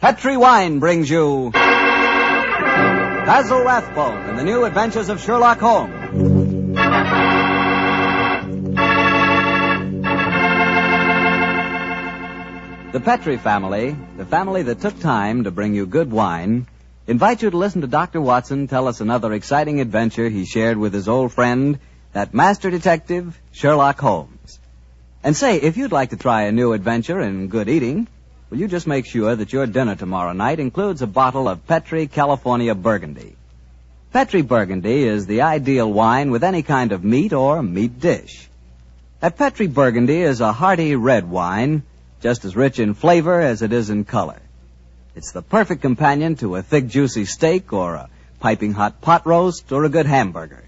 Petri Wine brings you Basil Rathbone and the New Adventures of Sherlock Holmes. The Petri family, the family that took time to bring you good wine, invite you to listen to Dr. Watson tell us another exciting adventure he shared with his old friend, that master detective, Sherlock Holmes. And say, if you'd like to try a new adventure in good eating, will you just make sure that your dinner tomorrow night includes a bottle of Petri California Burgundy. Petri Burgundy is the ideal wine with any kind of meat or meat dish. That Petri Burgundy is a hearty red wine, just as rich in flavor as it is in color. It's the perfect companion to a thick, juicy steak or a piping hot pot roast or a good hamburger.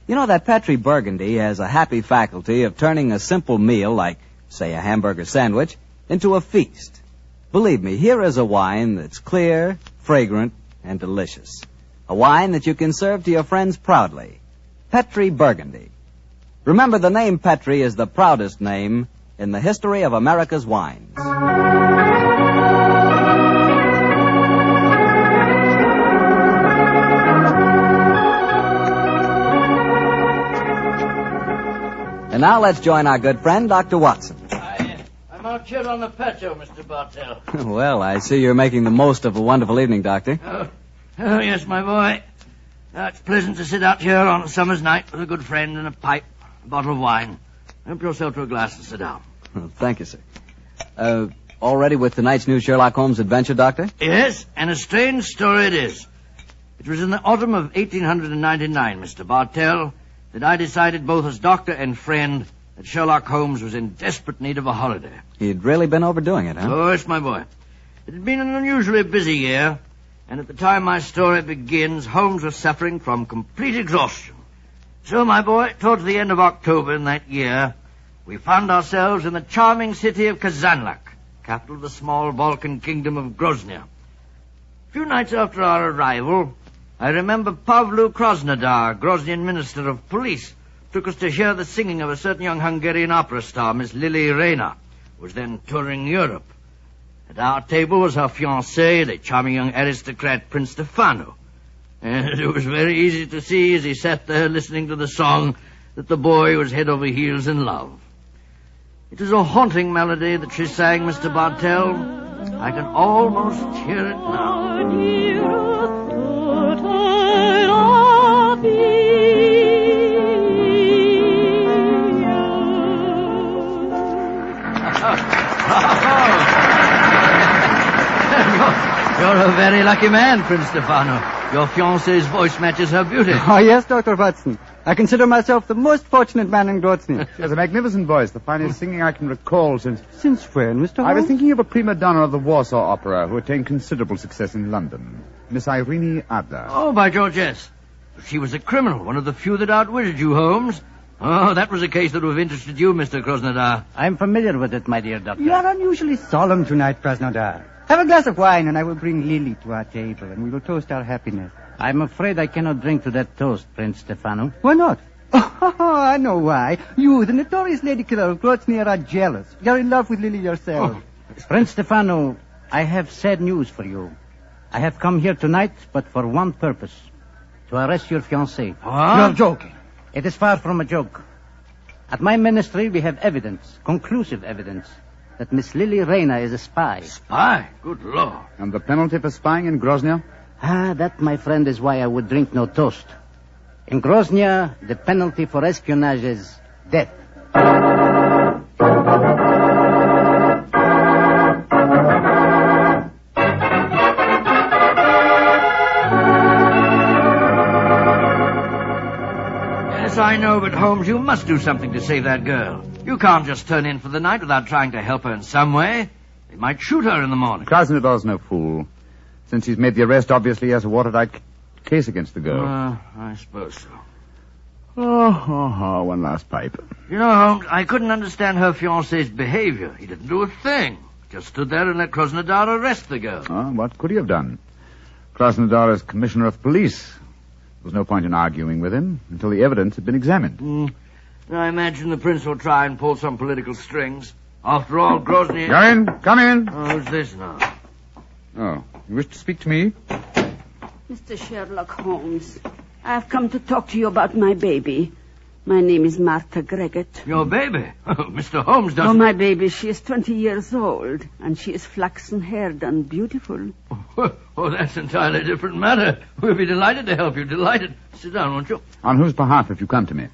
You know, that Petri Burgundy has a happy faculty of turning a simple meal, like, say, a hamburger sandwich, into a feast. Believe me, here is a wine that's clear, fragrant, and delicious. A wine that you can serve to your friends proudly. Petri Burgundy. Remember, the name Petri is the proudest name in the history of America's wines. And now let's join our good friend, Dr. Watson. I'm out here on the patio, Mr. Bartell. Well, I see you're making the most of a wonderful evening, Doctor. Oh, yes, my boy. It's pleasant to sit out here on a summer's night with a good friend and a pipe, a bottle of wine. Help yourself to a glass and sit down. Thank you, sir. All ready with tonight's new Sherlock Holmes adventure, Doctor? Yes, and a strange story it is. It was in the autumn of 1899, Mr. Bartell, that I decided both as doctor and friend that Sherlock Holmes was in desperate need of a holiday. He'd really been overdoing it, huh? Oh, yes, my boy. It had been an unusually busy year, and at the time my story begins, Holmes was suffering from complete exhaustion. So, my boy, towards the end of October in that year, we found ourselves in the charming city of Kazanlak, capital of the small Balkan kingdom of Grozny. A few nights after our arrival, I remember Pavlu Krasnodar, Groznian Minister of Police, took us to hear the singing of a certain young Hungarian opera star, Miss Lily Rayner, who was then touring Europe. At our table was her fiancé, the charming young aristocrat Prince Stefano. And it was very easy to see as he sat there listening to the song that the boy was head over heels in love. It is a haunting melody that she sang, Mr. Bartell. I can almost hear it now. You're a very lucky man, Prince Stefano. Your fiancée's voice matches her beauty. Oh, yes, Dr. Watson. I consider myself the most fortunate man in Grozny. She has a magnificent voice, the finest singing I can recall since... Since when, Mr. Holmes? I was thinking of a prima donna of the Warsaw Opera who attained considerable success in London. Miss Irene Adler. Oh, by George, yes. She was a criminal, one of the few that outwitted you, Holmes. Oh, that was a case that would have interested you, Mr. Krasnodar. I'm familiar with it, my dear doctor. You are unusually solemn tonight, Krasnodar. Have a glass of wine, and I will bring Lily to our table, and we will toast our happiness. I'm afraid I cannot drink to that toast, Prince Stefano. Why not? Oh, I know why. You, the notorious lady killer of Grozny, are jealous. You're in love with Lily yourself. Prince Stefano, I have sad news for you. I have come here tonight, but for one purpose. To arrest your fiancée. What? You're joking. It is far from a joke. At my ministry, we have evidence, conclusive evidence, that Miss Lily Rayner is a spy. Spy? Good Lord. And the penalty for spying in Grozny? That, my friend, is why I would drink no toast. In Grozny, the penalty for espionage is death. Yes, I know, but Holmes, you must do something to save that girl. You can't just turn in for the night without trying to help her in some way. They might shoot her in the morning. Krasnodar's no fool. Since he's made the arrest, obviously he has a watertight case against the girl. I suppose so. One last pipe. You know, Holmes, I couldn't understand her fiancé's behavior. He didn't do a thing. Just stood there and let Krasnodar arrest the girl. What could he have done? Krasnodar is commissioner of police. There was no point in arguing with him until the evidence had been examined. I imagine the prince will try and pull some political strings. After all, Grozny... Come in. Oh, who's this now? Oh, you wish to speak to me? Mr. Sherlock Holmes, I've come to talk to you about my baby. My name is Martha Greggett. Your baby? Oh, Mr. Holmes doesn't... Oh, my baby, she is 20 years old, and she is flaxen-haired and beautiful. Oh, that's an entirely different matter. We'll be delighted to help you, delighted. Sit down, won't you? On whose behalf have you come to me?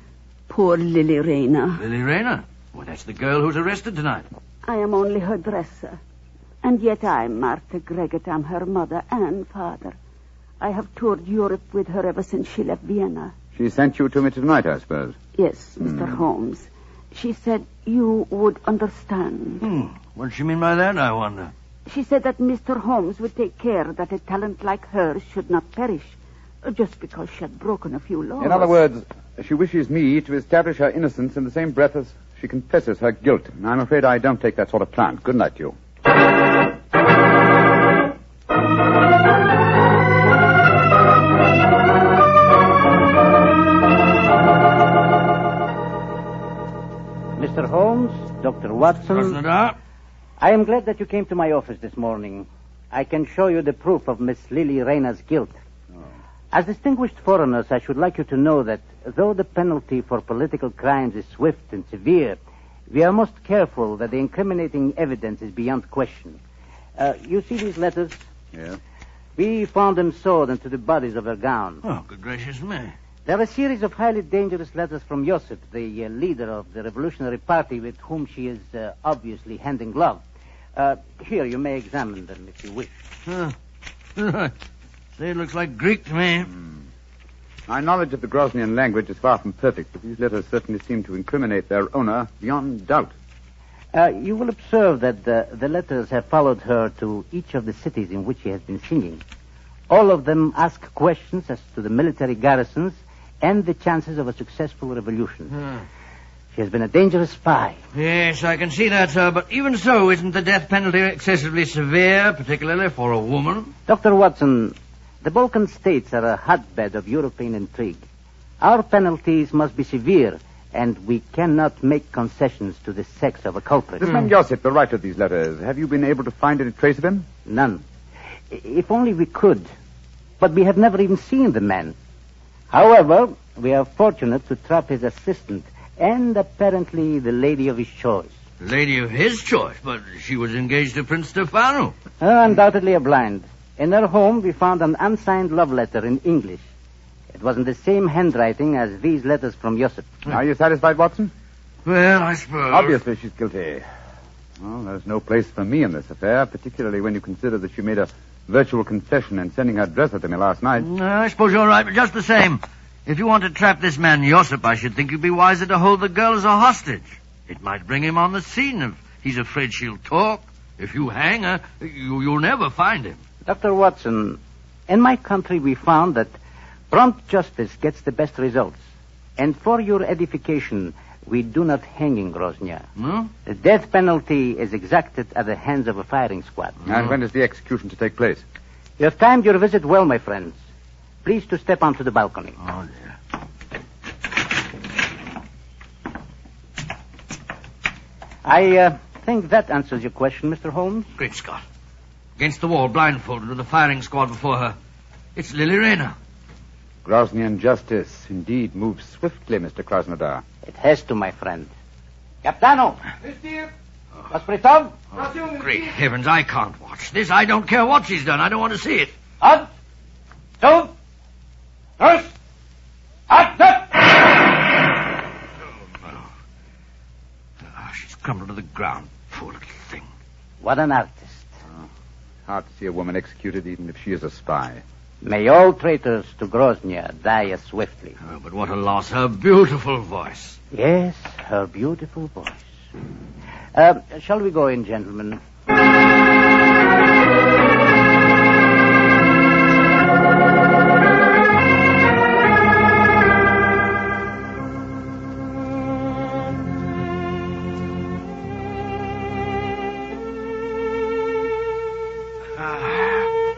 Poor Lily Rayner. Lily Rayner? Well, that's the girl who's arrested tonight. I am only her dresser. And yet I'm Martha Greggett. I'm her mother and father. I have toured Europe with her ever since she left Vienna. She sent you to me tonight, I suppose. Yes, Mr. Holmes. She said you would understand. What does she mean by that, I wonder? She said that Mr. Holmes would take care that a talent like hers should not perish, just because she had broken a few laws. In other words, she wishes me to establish her innocence in the same breath as she confesses her guilt. I'm afraid I don't take that sort of plant. Good night to you. Mr. Holmes, Dr. Watson, I am glad that you came to my office this morning. I can show you the proof of Miss Lily Rayner's guilt. As distinguished foreigners, I should like you to know that though the penalty for political crimes is swift and severe, we are most careful that the incriminating evidence is beyond question. You see these letters? Yes. We found them sewed into the bodies of her gown. Oh, good gracious me. They're a series of highly dangerous letters from Joseph, the leader of the Revolutionary Party with whom she is obviously hand in glove. Here, you may examine them if you wish. Say, it looks like Greek to me. My knowledge of the Grosnian language is far from perfect, but these letters certainly seem to incriminate their owner beyond doubt. You will observe that the letters have followed her to each of the cities in which she has been singing. All of them ask questions as to the military garrisons and the chances of a successful revolution. She has been a dangerous spy. Yes, I can see that, sir, but even so, isn't the death penalty excessively severe, particularly for a woman? Dr. Watson, the Balkan states are a hotbed of European intrigue. Our penalties must be severe, and we cannot make concessions to the sex of a culprit. This man Joseph, the writer of these letters, have you been able to find any trace of him? None. If only we could. But we have never even seen the man. However, we are fortunate to trap his assistant and apparently the lady of his choice. Lady of his choice? But she was engaged to Prince Stefano. Undoubtedly a blind. In her home, we found an unsigned love letter in English. It was in the same handwriting as these letters from Joseph. Are you satisfied, Watson? Well, I suppose. Obviously she's guilty. Well, there's no place for me in this affair, particularly when you consider that she made a virtual confession in sending her dresser to me last night. I suppose you're right, but just the same. If you want to trap this man Josip, I should think you'd be wiser to hold the girl as a hostage. It might bring him on the scene if he's afraid she'll talk. If you hang her, you'll never find him. Dr. Watson, in my country we found that prompt justice gets the best results. And for your edification, we do not hang in Groznia. No? The death penalty is exacted at the hands of a firing squad. And when is the execution to take place? You have timed your visit well, my friends. Please to step onto the balcony. Oh, dear. I think that answers your question, Mr. Holmes. Great Scott. Against the wall, blindfolded, with a firing squad before her. It's Lily Rayner. Grosnian justice indeed moves swiftly, Mr. Krasnodar. It has to, my friend. Capitano! Hospritov? Great heavens, I can't watch this. I don't care what she's done. I don't want to see it. Up! Two! First! Up! She's crumbled to the ground. Poor little thing. What an artist. Hard to see a woman executed even if she is a spy. May all traitors to Groznia die as swiftly. Oh, but what a loss. Her beautiful voice. Yes, her beautiful voice. Shall we go in, gentlemen?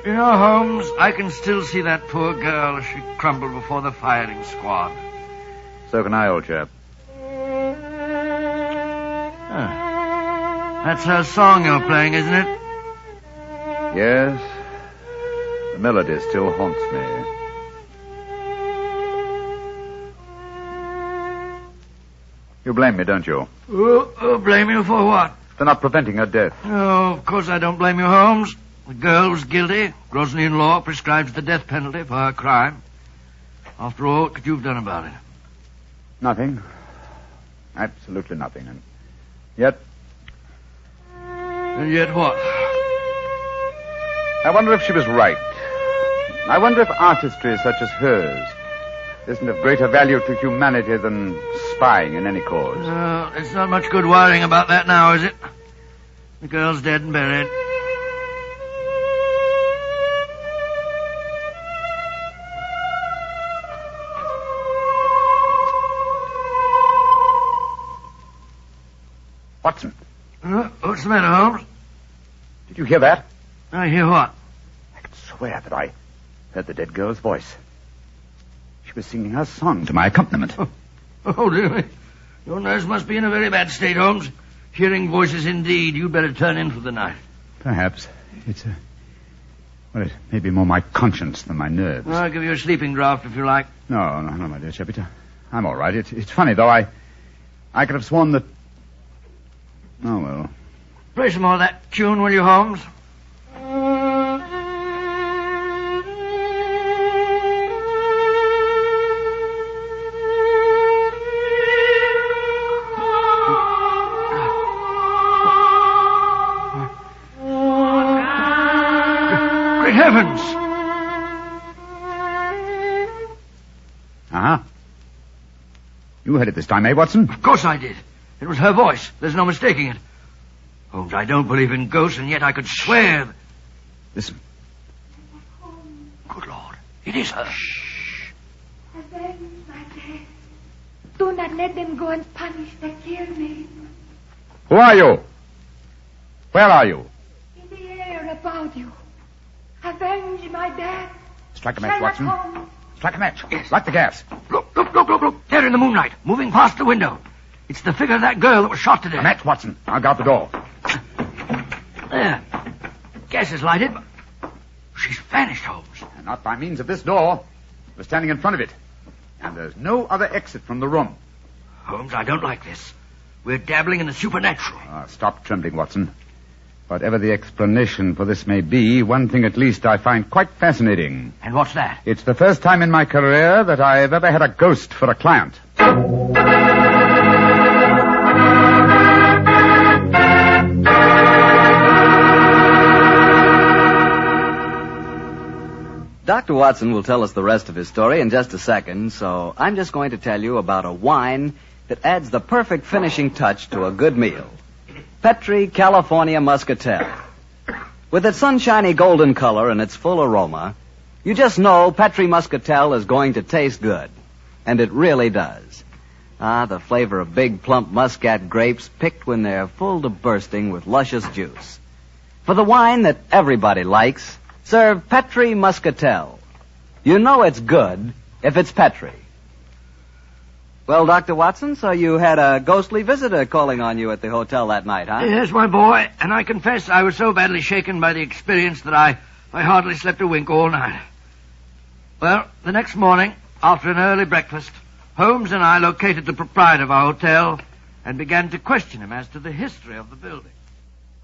You know, Holmes, I can still see that poor girl as she crumbled before the firing squad. So can I, old chap. That's her song you're playing, isn't it? Yes, melody still haunts me. You blame me, don't you? Blame you for what? For not preventing her death. Oh, of course I don't blame you, Holmes. The girl was guilty. Grosnian law prescribes the death penalty for her crime. After all, what could you have done about it? Nothing. Absolutely nothing. And yet... And yet what? I wonder if she was right. I wonder if artistry such as hers isn't of greater value to humanity than spying in any cause. It's not much good worrying about that now, is it? The girl's dead and buried. Watson. What's the matter, Holmes? Did you hear that? I hear what? I could swear that I heard the dead girl's voice. She was singing her song to my accompaniment. Oh, dear. Your nerves must be in a very bad state, Holmes. Hearing voices indeed. You'd better turn in for the night. Perhaps. It's well, it may be more my conscience than my nerves. I'll give you a sleeping draught if you like. No, my dear Shepard. I'm all right. It's funny, though. I could have sworn that... Oh, well. Play some more of that tune, will you, Holmes? Great heavens! Uh-huh. You heard it this time, eh, Watson? Of course I did. It was her voice. There's no mistaking it. Holmes, I don't believe in ghosts, and yet I could swear... Listen. Good Lord. It is her. Shh. Avenge my death. Do not let them go unpunished that kill me. Who are you? Where are you? In the air about you. Avenge my death. Strike a match, Sherlock Watson. Holmes. Strike a match. Yes. Light the gas. Look. There in the moonlight, moving past the window. It's the figure of that girl that was shot to death. A match, Watson. I'll guard the door. There. Gas is lighted, but she's vanished, Holmes. And not by means of this door. We're standing in front of it. And there's no other exit from the room. Holmes, I don't like this. We're dabbling in the supernatural. Stop trembling, Watson. Whatever the explanation for this may be, one thing at least I find quite fascinating. And what's that? It's the first time in my career that I've ever had a ghost for a client. Dr. Watson will tell us the rest of his story in just a second, so I'm just going to tell you about a wine that adds the perfect finishing touch to a good meal. Petri California Muscatel. With its sunshiny golden color and its full aroma, you just know Petri Muscatel is going to taste good. And it really does. The flavor of big, plump muscat grapes picked when they're full to bursting with luscious juice. For the wine that everybody likes, serve Petri Muscatel. You know it's good if it's Petri. Well, Dr. Watson, so you had a ghostly visitor calling on you at the hotel that night, huh? Yes, my boy, and I confess I was so badly shaken by the experience that I hardly slept a wink all night. Well, the next morning, after an early breakfast, Holmes and I located the proprietor of our hotel and began to question him as to the history of the building.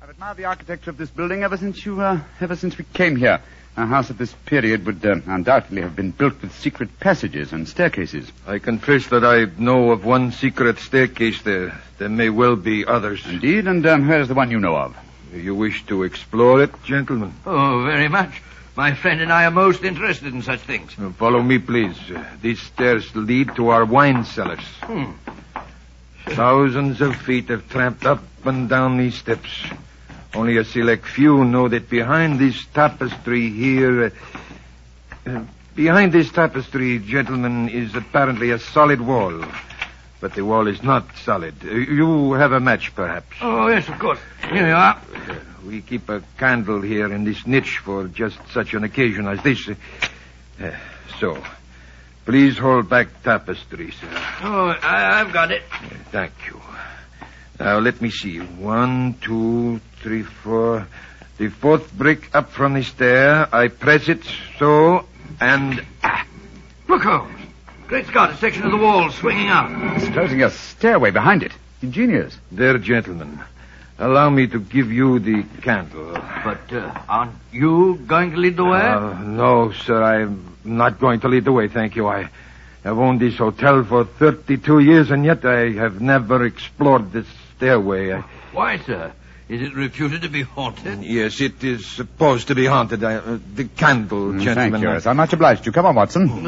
I've admired the architecture of this building ever since we came here. A house of this period would undoubtedly have been built with secret passages and staircases. I confess that I know of one secret staircase there. There may well be others. Indeed, and where's the one you know of? You wish to explore it, gentlemen? Oh, very much. My friend and I are most interested in such things. Follow me, please. These stairs lead to our wine cellars. Thousands of feet have tramped up and down these steps. Only a select few know that behind this tapestry here... behind this tapestry, gentlemen, is apparently a solid wall. But the wall is not solid. You have a match, perhaps. Oh, yes, of course. Here you are. We keep a candle here in this niche for just such an occasion as this. So, please hold back tapestry, sir. Oh, I've got it. Thank you. Now, let me see. 1, 2, 3, 4. The fourth brick up from the stair. I press it so, and... Look, Holmes. Great Scott, a section of the wall swinging up. Disclosing a stairway behind it. Ingenious. There, gentlemen. Allow me to give you the candle. But aren't you going to lead the way? No, sir. I'm not going to lead the way, thank you. I have owned this hotel for 32 years, and yet I have never explored this stairway. Why, sir? Is it reputed to be haunted? Yes, it is supposed to be haunted. The candle, gentlemen. Thank you. Yes, I'm much obliged to you. Come on, Watson.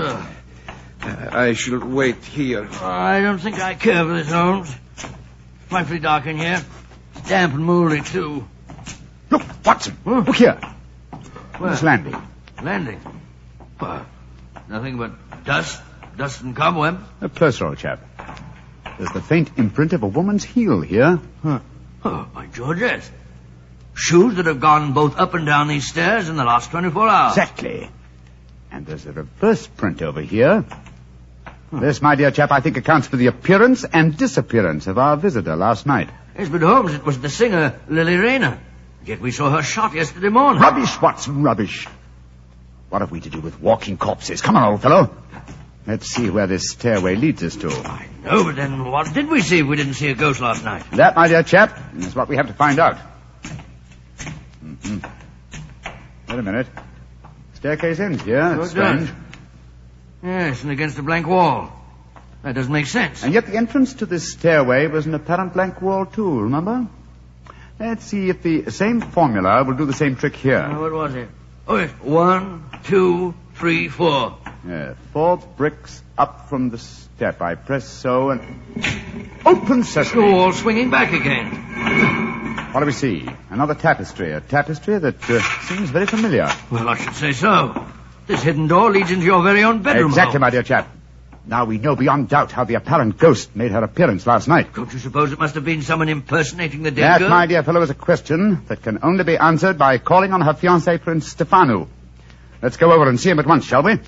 I shall wait here. I don't think I care for this, Holmes. Frightfully dark in here. It's damp and mouldy, too. Look, Watson. Look here. Where? This landing. Landing? Nothing but dust and cobwebs. Closer, old chap. There's the faint imprint of a woman's heel here. Oh, by George, yes. Shoes that have gone both up and down these stairs in the last 24 hours. Exactly. And there's a reverse print over here. This, my dear chap, I think accounts for the appearance and disappearance of our visitor last night. Yes, but Holmes, it was the singer, Lily Rayner. Yet we saw her shot yesterday morning. Rubbish, Watson, rubbish. What have we to do with walking corpses? Come on, old fellow. Let's see where this stairway leads us to. I know, but then what did we see if we didn't see a ghost last night? That, my dear chap, is what we have to find out. Wait a minute. Staircase ends here. That's strange. Yes, and against a blank wall. That doesn't make sense. And yet the entrance to this stairway was an apparent blank wall, too, remember? Let's see if the same formula will do the same trick here. What was it? Oh, yes. 1, 2, 3, 4. Yeah, 4 bricks up from the step. I press so and... Open sesame! The wall swinging back again. What do we see? Another tapestry. A tapestry that seems very familiar. Well, I should say so. This hidden door leads into your very own bedroom. Exactly, my dear chap. Now we know beyond doubt how the apparent ghost made her appearance last night. Don't you suppose it must have been someone impersonating the dead girl? That, my dear fellow, is a question that can only be answered by calling on her fiancé, Prince Stefano. Let's go over and see him at once, shall we?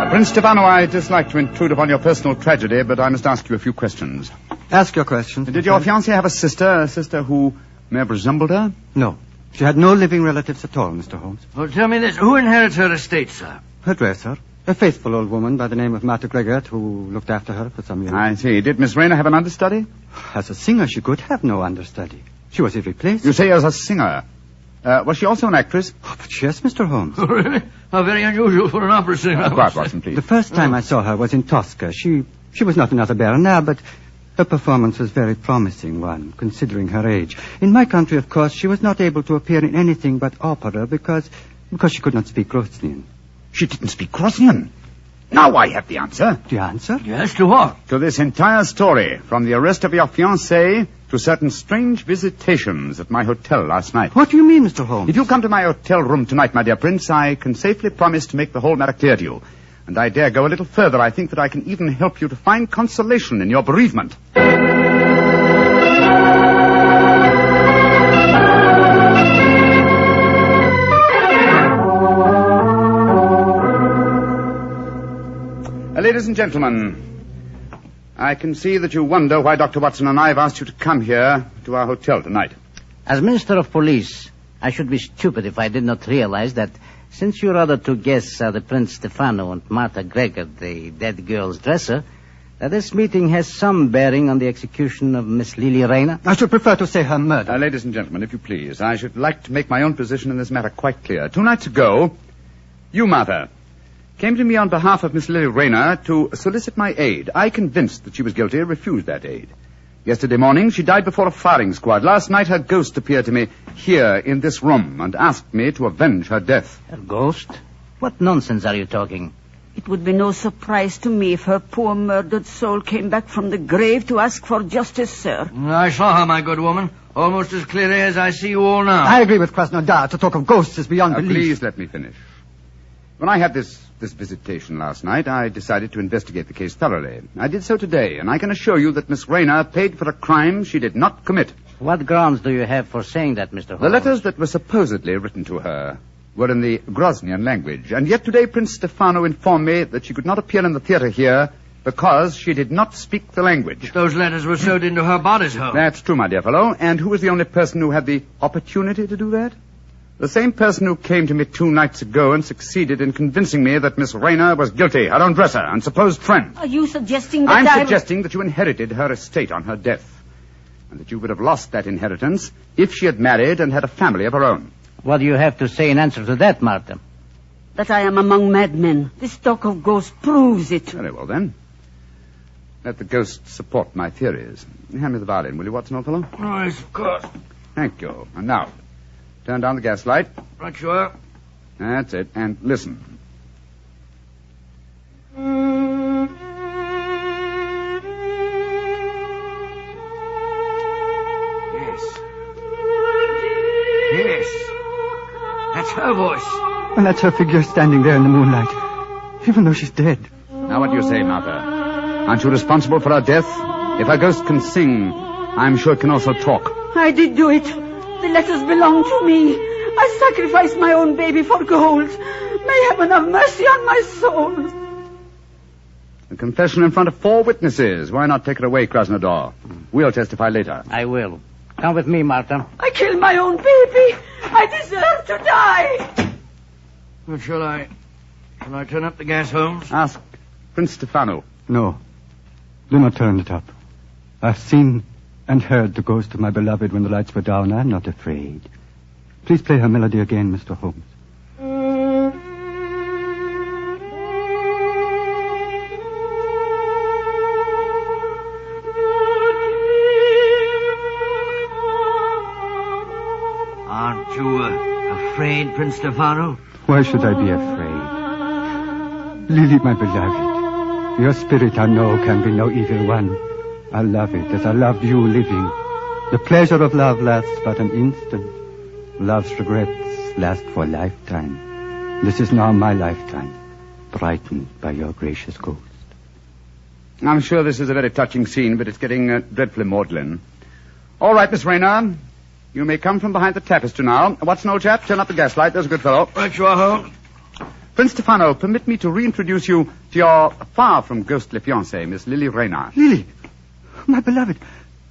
Prince Stefano, I dislike to intrude upon your personal tragedy, but I must ask you a few questions. Ask your questions. Did your fiancée have a sister who may have resembled her? No. She had no living relatives at all, Mr. Holmes. Well, tell me this. Who inherits her estate, sir? Her dresser. A faithful old woman by the name of Martha Gregor, who looked after her for some years. I see. Did Miss Rayner have an understudy? As a singer, she could have no understudy. She was irreplaceable. You say as a singer. Was she also an actress? Oh, but yes, Mr. Holmes. Oh, really? How very unusual for an opera singer. Quiet, Watson, please. The first time I saw her was in Tosca. She was not another Berna, but her performance was a very promising one, considering her age. In my country, of course, she was not able to appear in anything but opera because she could not speak Grosnian. She didn't speak Grosnian? Now I have the answer. The answer? Yes, to what? To this entire story, from the arrest of your fiancée to certain strange visitations at my hotel last night. What do you mean, Mr. Holmes? If you come to my hotel room tonight, my dear Prince, I can safely promise to make the whole matter clear to you. And I dare go a little further. I think that I can even help you to find consolation in your bereavement. Ladies and gentlemen, I can see that you wonder why Dr. Watson and I have asked you to come here to our hotel tonight. As Minister of Police, I should be stupid if I did not realize that since your other two guests are the Prince Stefano and Martha Gregor, the dead girl's dresser, that this meeting has some bearing on the execution of Miss Lily Rayner. I should prefer to say her murder. Ladies and gentlemen, if you please, I should like to make my own position in this matter quite clear. 2 nights ago, you, Martha, came to me on behalf of Miss Lily Rayner to solicit my aid. I, convinced that she was guilty, refused that aid. Yesterday morning, she died before a firing squad. Last night, her ghost appeared to me here in this room and asked me to avenge her death. Her ghost? What nonsense are you talking? It would be no surprise to me if her poor murdered soul came back from the grave to ask for justice, sir. I saw her, my good woman, almost as clearly as I see you all now. I agree with Krasnodar. To talk of ghosts is beyond belief. Please let me finish. When I had this visitation last night, I decided to investigate the case thoroughly. I did so today, and I can assure you that Miss Rayner paid for a crime she did not commit. What grounds do you have for saying that, Mr. Holmes? The letters that were supposedly written to her were in the Grosnian language, and yet today Prince Stefano informed me that she could not appear in the theater here because she did not speak the language. But those letters were sewed into her bodice, Holmes. That's true, my dear fellow. And who was the only person who had the opportunity to do that? The same person who came to me 2 nights ago and succeeded in convincing me that Miss Rayner was guilty, her own dresser and supposed friend. Are you suggesting that I'm suggesting that you inherited her estate on her death, and that you would have lost that inheritance if she had married and had a family of her own. What do you have to say in answer to that, Martha? That I am among madmen. This talk of ghosts proves it. Very well, then. Let the ghosts support my theories. Hand me the violin, will you, Watson, old fellow? Oh, yes, of course. Thank you. And now, turn down the gas light. Right, sure. That's it. And listen. Yes. That's her voice. And that's her figure standing there in the moonlight, even though she's dead. Now, what do you say, Martha? Aren't you responsible for her death? If a ghost can sing, I'm sure it can also talk. I did do it. The letters belong to me. I sacrificed my own baby for gold. May heaven have mercy on my soul. A confession in front of 4 witnesses. Why not take her away, Krasnodar? We'll testify later. I will. Come with me, Martha. I killed my own baby. I deserve to die. Well, shall I turn up the gas, Holmes? Ask Prince Stefano. No. Do not turn it up. I've seen and heard the ghost of my beloved when the lights were down. I'm not afraid. Please play her melody again, Mr. Holmes. Aren't you afraid, Prince Stefano? Why should I be afraid? Lily, my beloved, your spirit I know can be no evil one. I love it as I loved you living. The pleasure of love lasts but an instant. Love's regrets last for a lifetime. This is now my lifetime, brightened by your gracious ghost. I'm sure this is a very touching scene, but it's getting dreadfully maudlin. All right, Miss Rayner. You may come from behind the tapestry now. Watson, old chap, turn up the gaslight. There's a good fellow. Right, you are, Holmes. Prince Stefano, permit me to reintroduce you to your far-from-ghostly fiancée, Miss Lily Rayner. Lily, my beloved,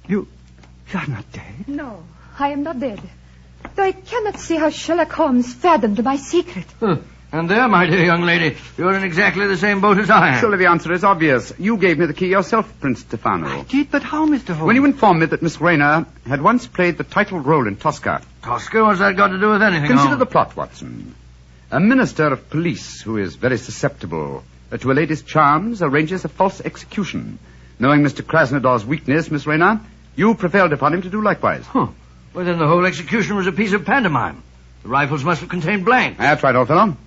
you're not dead. No, I am not dead. Though I cannot see how Sherlock Holmes fathomed my secret. And there, my dear young lady, you're in exactly the same boat as I am. Surely the answer is obvious. You gave me the key yourself, Prince Stefano. I did, but how, Mr. Holmes? When you informed me that Miss Rayner had once played the title role in Tosca. Tosca? What's that got to do with anything, Consider Holmes? the plot, Watson. A minister of police who is very susceptible to a lady's charms arranges a false execution. Knowing Mr. Krasnodar's weakness, Miss Rayner, you prevailed upon him to do likewise. Well, then the whole execution was a piece of pantomime. The rifles must have contained blanks. That's right, old fellow.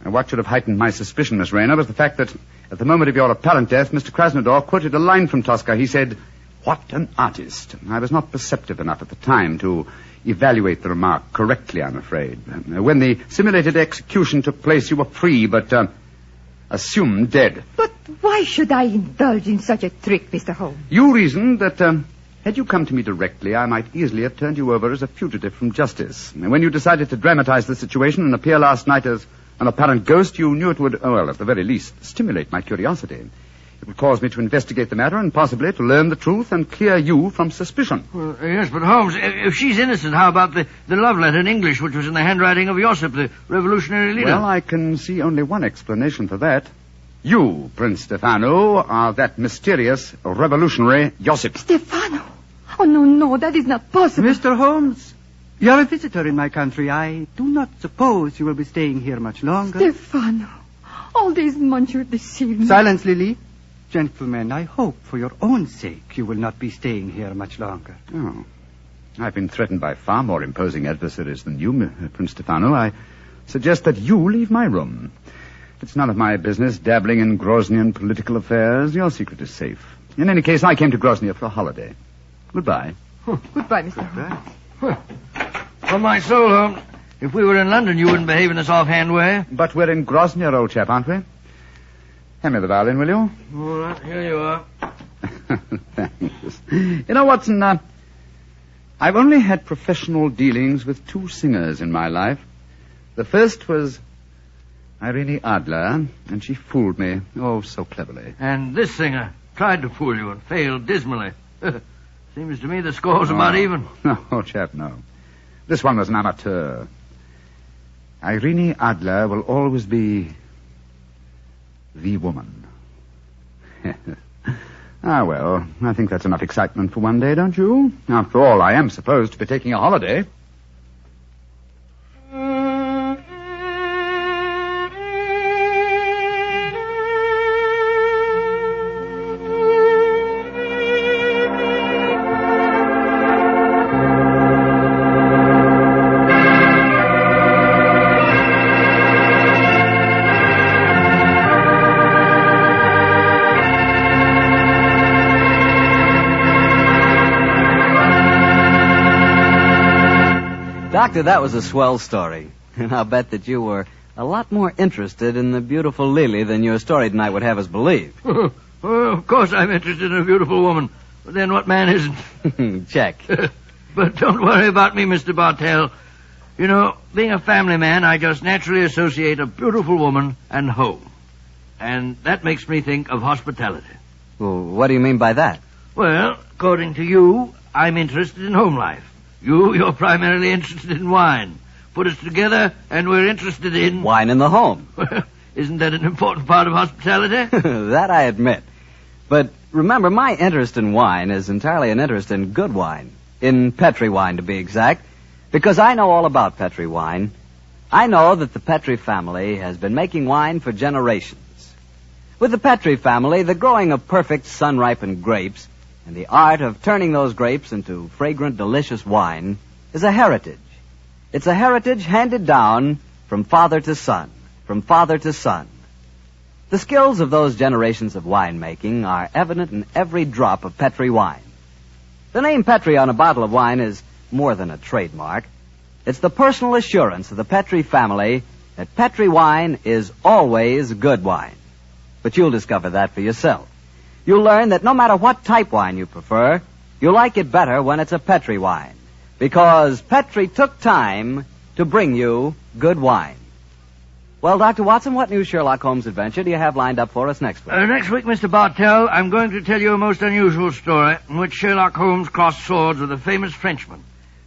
And what should have heightened my suspicion, Miss Rayner, was the fact that at the moment of your apparent death, Mr. Krasnodar quoted a line from Tosca. He said, "What an artist." I was not perceptive enough at the time to evaluate the remark correctly, I'm afraid. When the simulated execution took place, you were free, but assumed dead. But why should I indulge in such a trick, Mr. Holmes? You reasoned that had you come to me directly, I might easily have turned you over as a fugitive from justice. And when you decided to dramatize the situation and appear last night as an apparent ghost, you knew it would, well, at the very least, stimulate my curiosity. It would cause me to investigate the matter and possibly to learn the truth and clear you from suspicion. Well, yes, but Holmes, if she's innocent, how about the love letter in English, which was in the handwriting of Josip, the revolutionary leader? Well, I can see only one explanation for that. You, Prince Stefano, are that mysterious revolutionary Josip. Stefano! Oh, no, that is not possible. Mr. Holmes, you're a visitor in my country. I do not suppose you will be staying here much longer. Stefano, all these months you deceived me. Silence, Lily. Gentlemen, I hope for your own sake you will not be staying here much longer. Oh. I've been threatened by far more imposing adversaries than you, Prince Stefano. I suggest that you leave my room. It's none of my business dabbling in Grosnian political affairs. Your secret is safe. In any case, I came to Grosnia for a holiday. Goodbye. Goodbye, Mr. Holmes. For my soul, Holmes, if we were in London, you wouldn't behave in this offhand way. But we're in Grosnia, old chap, aren't we? Hand me the violin, will you? All right, here you are. Thanks. You know, Watson, I've only had professional dealings with 2 singers in my life. The first was Irene Adler, and she fooled me. Oh, so cleverly. And this singer tried to fool you and failed dismally. Seems to me the score's about even. No, old chap, no. This one was an amateur. Irene Adler will always be the woman. Ah, well, I think that's enough excitement for one day, don't you? After all, I am supposed to be taking a holiday. Doctor, that was a swell story. And I'll bet that you were a lot more interested in the beautiful Lily than your story tonight would have us believe. Well, of course I'm interested in a beautiful woman. But then what man isn't? Check. But don't worry about me, Mr. Bartell. You know, being a family man, I just naturally associate a beautiful woman and home. And that makes me think of hospitality. Well, what do you mean by that? Well, according to you, I'm interested in home life. You're primarily interested in wine. Put us together, and we're interested in... Wine in the home. Isn't that an important part of hospitality? That I admit. But remember, my interest in wine is entirely an interest in good wine. In Petri wine, to be exact. Because I know all about Petri wine. I know that the Petri family has been making wine for generations. With the Petri family, the growing of perfect sun-ripened grapes and the art of turning those grapes into fragrant, delicious wine is a heritage. It's a heritage handed down from father to son, from father to son. The skills of those generations of winemaking are evident in every drop of Petri wine. The name Petri on a bottle of wine is more than a trademark. It's the personal assurance of the Petri family that Petri wine is always good wine. But you'll discover that for yourself. You'll learn that no matter what type wine you prefer, you'll like it better when it's a Petri wine. Because Petri took time to bring you good wine. Well, Dr. Watson, what new Sherlock Holmes adventure do you have lined up for us next week? Next week, Mr. Bartell, I'm going to tell you a most unusual story in which Sherlock Holmes crossed swords with a famous Frenchman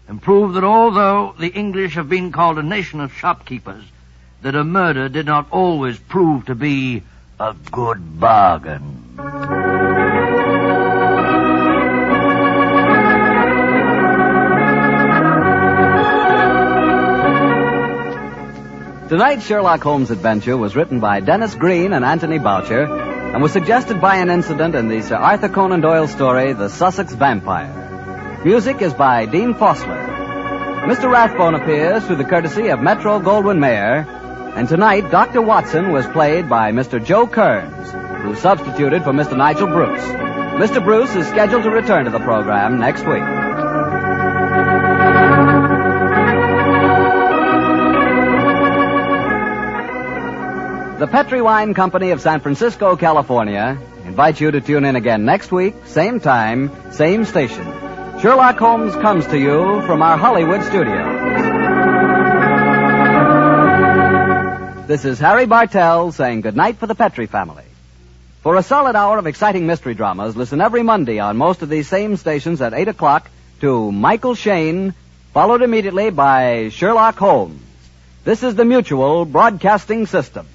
and proved that although the English have been called a nation of shopkeepers, that a murder did not always prove to be a good bargain. Tonight's Sherlock Holmes adventure was written by Dennis Green and Anthony Boucher and was suggested by an incident in the Sir Arthur Conan Doyle story, The Sussex Vampire. Music is by Dean Fossler. Mr. Rathbone appears through the courtesy of Metro-Goldwyn-Mayer, and tonight Dr. Watson was played by Mr. Joe Kearns, who substituted for Mr. Nigel Bruce. Mr. Bruce is scheduled to return to the program next week. The Petri Wine Company of San Francisco, California, invites you to tune in again next week, same time, same station. Sherlock Holmes comes to you from our Hollywood studio. This is Harry Bartell saying goodnight for the Petri family. For a solid hour of exciting mystery dramas, listen every Monday on most of these same stations at 8 o'clock to Michael Shayne, followed immediately by Sherlock Holmes. This is the Mutual Broadcasting System.